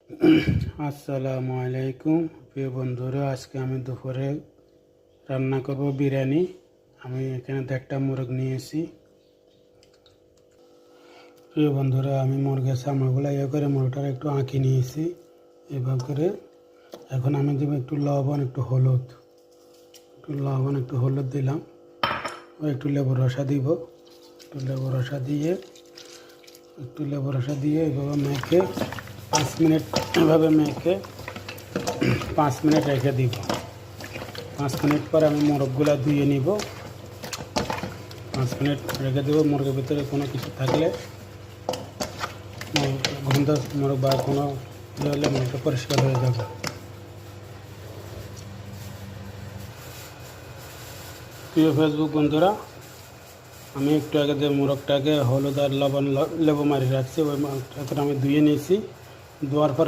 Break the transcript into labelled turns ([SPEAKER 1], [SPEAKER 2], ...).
[SPEAKER 1] আসসালামু আলাইকুম প্রিয় বন্ধুরা, আজকে আমি দুপুরে রান্না করব বিরিয়ানি। আমি এখানে একটা মুরগ নিয়েছি। প্রিয় বন্ধুরা, আমি মুরগের চামড়াগুলো করে মুরগটার একটু আঁকি নিয়েছি এভাবে করে। এখন আমি দেবো একটু লবণ, একটু হলুদ দিলাম, ও একটু লেবু রসা দিব। লেবু রসা দিয়ে এভাবে মেখে 5 মিনিট মেখে 5 মিনিট রেখে দিব। 5 মিনিট পর আমি মোরগগুলো ধুয়ে নিব। 5 মিনিট রেখে দেবো। মুরগের ভিতরে কোনো কিছু থাকলে, গন্ধ মোরগ বা কোনো ইয়ে হলে মুরগটা পরিষ্কার হয়ে যাবে। প্রিয় ফেসবুক বন্ধুরা, আমি একটু আগে যে মোরগটাকে হলুদ আর লবণ লেবু মারি রাখছি, ওই মোরগটাকে আমি ধুয়ে নিয়েছি। ধোয়ার পর